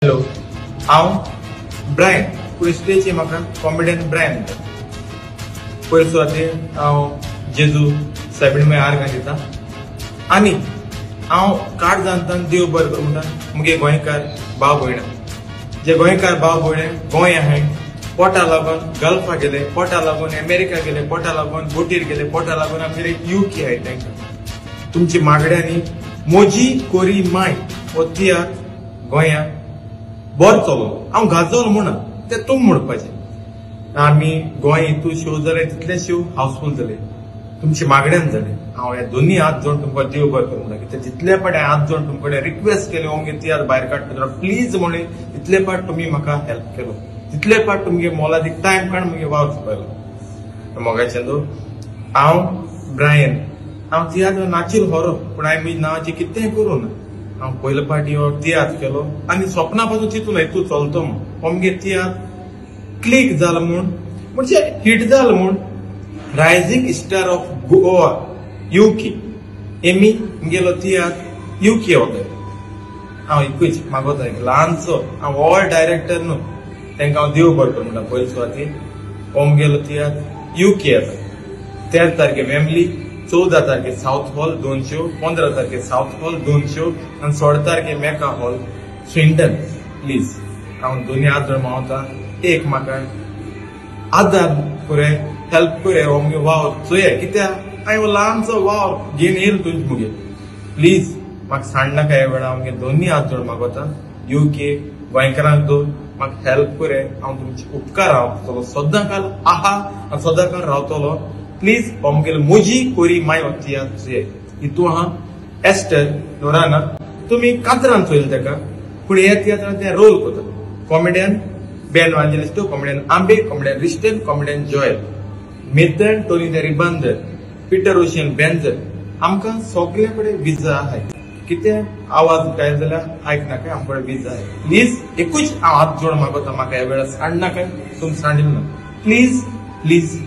Hello, हांव Brian. पुलिसचे म्हाका comedian Brian. पयले सुवातेर हांव जेजू सायबीण आर्गां दिता आनी हांव काड जाणता देव बरें करूं म्हणटा मुगे गोंयकार भाव भयणां. जे गोंयकार भाव भयणे गोंय आहाय पोटा लागून गल्फा गेले, पोटा लागून अमेरिका गेले, पोटा लागून बोटीर गेले, पोटा लागून आमगे यूके आहाय. तांकां तुमची मागड्यांनी मोजी कोरी माय हो तियात्र गोंयांत बरो चलो. हांव गाजवलो म्हणा ते तुम म्हणपाचें. आमी गोंय हितू शो जाले तितले शो हावसफुल जाले, तुमची मागड्यान जाले. हांव हे दोन्ही हात जोडून तुमकां देव बरें करूं म्हणटा. कित्याक जितले पाट हात जोडून तुमकडे रिक्वेस्ट केली ओमगे तियात्र भायर काडटा प्लीज म्हणे तितले पाट तुमी म्हाका हेल्प केलो, तितले पाट तुमगे मोलादीक टायम काडून मुगे वावर चुकयलो. मोगाचेंदो हांव ब्रायन. हांव तियात्र नाचिल खरो पूण हांवें म्हजी नांवाची कितेंय करूं ना. हांव पयले फावटी हो तियात्र केलो आनी स्वप्ना पासून चिंतून हितू चलतो म्हूण ओमगे तियात्र क्लिक जाला म्हूण म्हणजे हिट जाला म्हूण रायझिंग स्टार ऑफ गोवा यूके एमी गेलो तियात्र यूके वता. हांव एकूच मागोता एक ल्हानसो हांव ऑल डायरेक्टर न्हू तांकां हांव देव बरें करूं म्हणटा. पयले सुवातेर ओम गेलो तियात्र यूके येता. 13 तारखेर वेमली, 14 तारखेर साउथ हॉल 2 शो, 15 तारखेर साउथ हॉल 2 शो आनी 16 तारखेर मेका हॉल स्विंडन. प्लीज हांव दोनी हात जोडून मागता एक म्हाका आदार करे, हेल्प करे ओमगे वावर चोया. कित्याक हांवें ल्हानसो वावर घेवन येयलो तुमचे मुगे. प्लीज म्हाका सांडनाका ह्या वेळा. आमगे दोनी हात जोडून मागता यूके गोंयकारांक दोन म्हाका हेल्प करे. हांव तुमचे उपकार रावतलो सदांकाल आहा आनी सदांकाल रावतलो. प्लीज ओमगेलो मोजी कोरी माय तियात्र चोया. हितू आहा एस्टर नोराना तुमी कातरान चोयले ताका पूण हे तियात्रांत ते रोल करता. Comedian Ben Vangelisto, comedian Ambe, comedian Riston, comedian Joel, Methan Tony de Ribandar, Peter Ocean Benjer. आमकां सगळे कडेन विजा आहाय. कित्याक आवाज काय जाल्यार आयकनाका आमचे कडेन विजा आहाय. प्लीज एकूच हांव हात जोडून मागता म्हाका ह्या वेळार सांडनाका. तुमी सांडिल ना. Please please